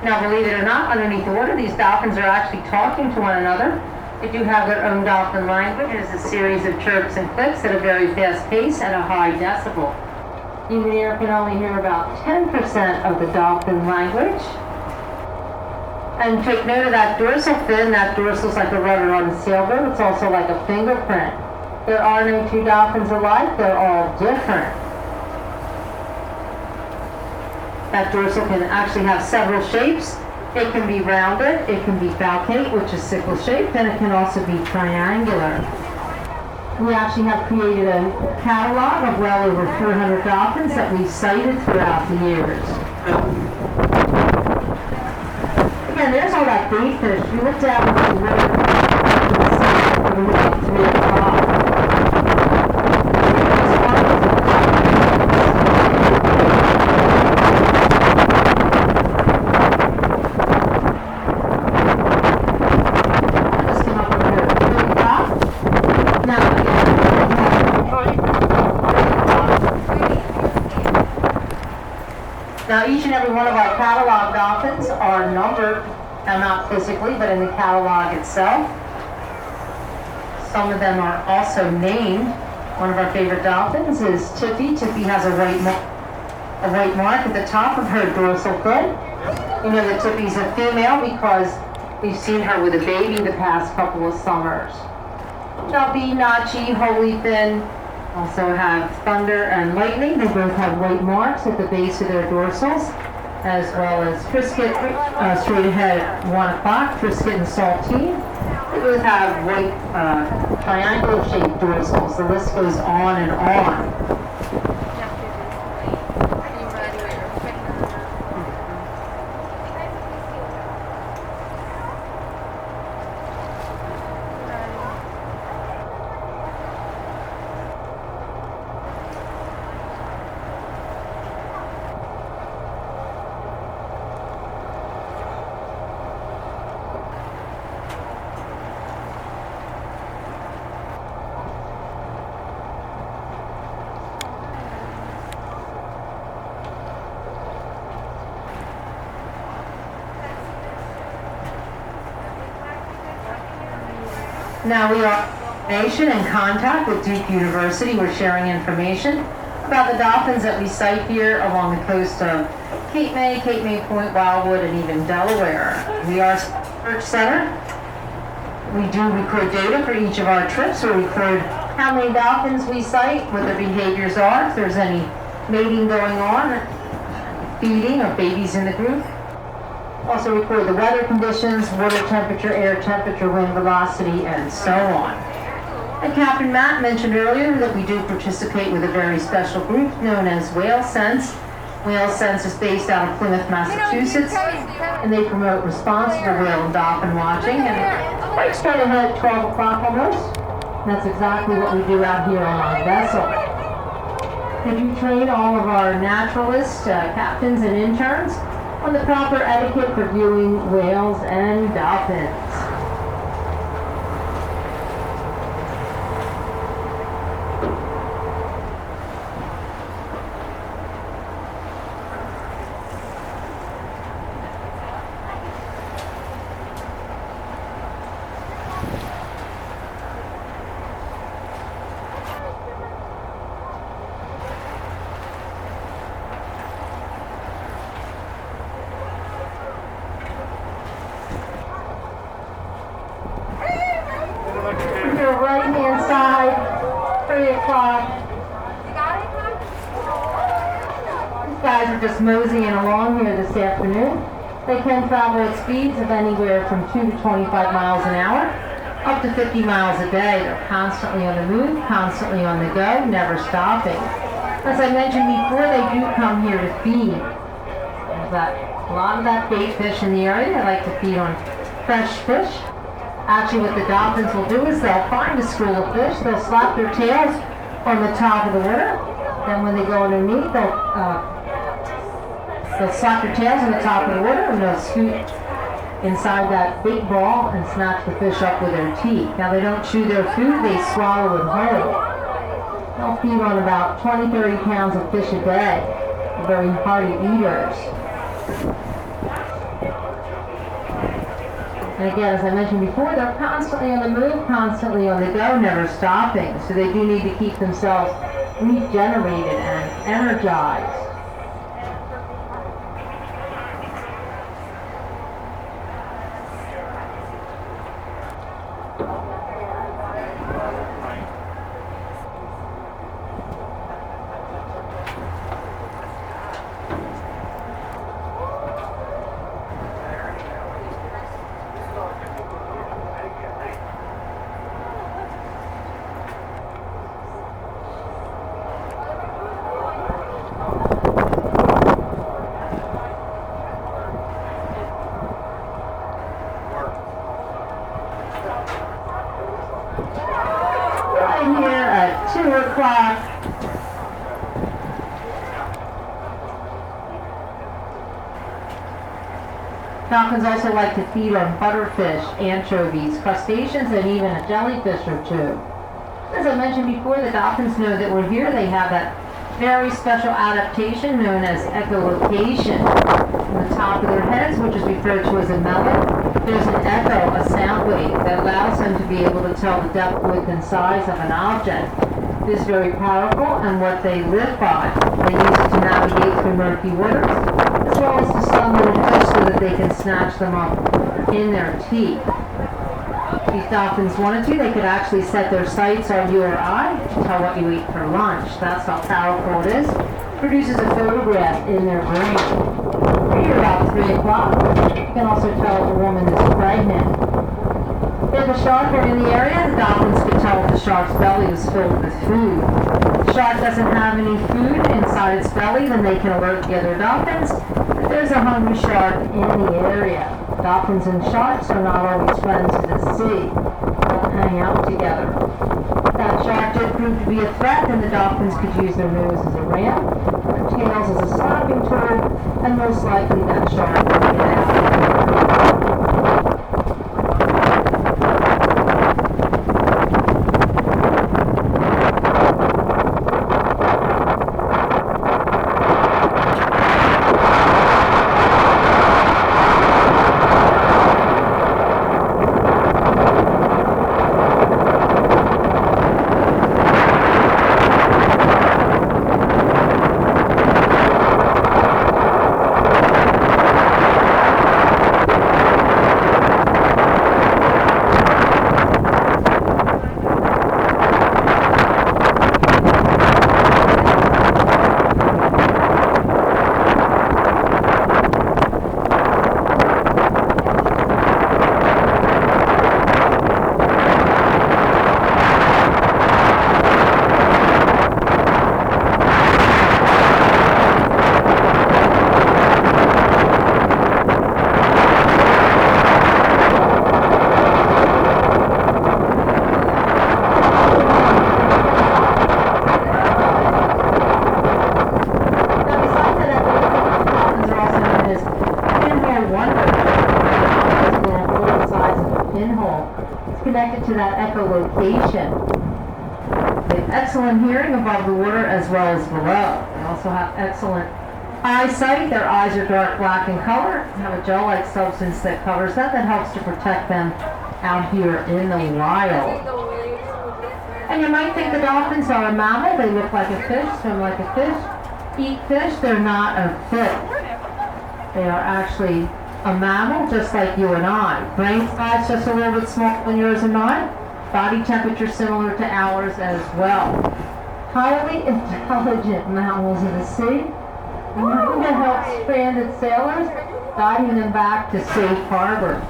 Now, believe it or not, underneath the water, these dolphins are actually talking to one another. They do have their own dolphin language. It is a series of chirps and clicks at a very fast pace at a high decibel. Human ear can only hear about 10% of the dolphin language. And take note of that dorsal fin. That dorsal is like a rudder on a sailboat. It's also like a fingerprint. There are no two dolphins alike. They're all different. That dorsal can actually have several shapes. It can be rounded, it can be falcate, which is sickle shaped, and it can also be triangular. We actually have created a catalog of well over 400 dolphins that we've cited throughout the years. Again, there's all that bait fish. You look down into the river, you can see about 3 o'clock. Now, each and every one of our catalog dolphins are numbered, now not physically, but in the catalog itself. Some of them are also named. One of our favorite dolphins is Tiffy. Tiffy has a white mark at the top of her dorsal fin. You know that Tiffy's a female because we've seen her with a baby the past couple of summers. Chubby, Nachi, Holy Fin also have Thunder and Lightning. They both have white marks at the base of their dorsals, as well as Trisket, straight ahead at 1 o'clock, Trisket and Saltine. They both have white triangular shaped dorsals. The list goes on and on. Now we are in contact with Duke University. We're sharing information about the dolphins that we cite here along the coast of Cape May Point, Wildwood, and even Delaware. We are a research center. We do record data for each of our trips. We record how many dolphins we cite, what their behaviors are, if there's any mating going on, feeding, or babies in the group. Also record the weather conditions, water temperature, air temperature, wind velocity, and so on. And Captain Matt mentioned earlier that we do participate with a very special group known as Whale Sense. Whale Sense is based out of Plymouth, Massachusetts, and they promote responsible whale and dolphin watching. And right straight ahead at 12 o'clock almost. That's exactly what we do out here on our vessel. We do train all of our naturalists, captains, and interns on the proper etiquette for viewing whales and dolphins. Right-hand side, 3 o'clock. These guys are just moseying along here this afternoon. They can travel at speeds of anywhere from 2 to 25 miles an hour, up to 50 miles a day. They're constantly on the move, constantly on the go, never stopping. As I mentioned before, they do come here to feed. There's a lot of that bait fish in the area. They like to feed on fresh fish. Actually, what the dolphins will do is they'll find a school of fish, they'll slap their tails on the top of the water, then when they go underneath, they'll slap their tails on the top of the water, and they'll scoot inside that big ball and snatch the fish up with their teeth. Now, they don't chew their food, they swallow it whole. They'll feed on about 20-30 pounds of fish a day. They're very hearty eaters. And again, as I mentioned before, they're constantly on the move, constantly on the go, never stopping. So they do need to keep themselves regenerated and energized. Here at 2 o'clock. Dolphins also like to feed on butterfish, anchovies, crustaceans, and even a jellyfish or two. As I mentioned before, the dolphins know that we're here. They have that very special adaptation known as echolocation. On the top of their heads, which is referred to as a melon, there's an echo, a sound wave, that allows them to be able to tell the depth, width, and size of an object. This is very powerful and what they live by. They use it to navigate through murky waters, as well as to summon fish so that they can snatch them up in their teeth. If these dolphins wanted to, they could actually set their sights on you or I to tell what you eat for lunch. That's how powerful it is. It produces a photograph in their brain. Here about 3 o'clock, you can also tell if a woman is pregnant. If a shark were in the area, the dolphins could tell if the shark's belly was filled with food. If the shark doesn't have any food inside its belly, then they can alert the other dolphins that there's a hungry shark in the area. Dolphins and sharks are not always friends to the sea. They don't hang out together. If that shark did prove to be a threat, then the dolphins could use their nose as a ram, their tails as a stopping tool, and most likely that shark would get out. Connected to that echolocation. They have excellent hearing above the water as well as below. They also have excellent eyesight. Their eyes are dark black in color and have a gel-like substance that covers that helps to protect them out here in the wild. And you might think the dolphins are a mammal. They look like a fish, swim like a fish, eat fish. They're not a fish. They are actually a mammal just like you and I. Brain size just a little bit smaller than yours and mine. Body temperature similar to ours as well. Highly intelligent mammals of the sea. And we're going to help stranded sailors, guiding them back to safe harbor.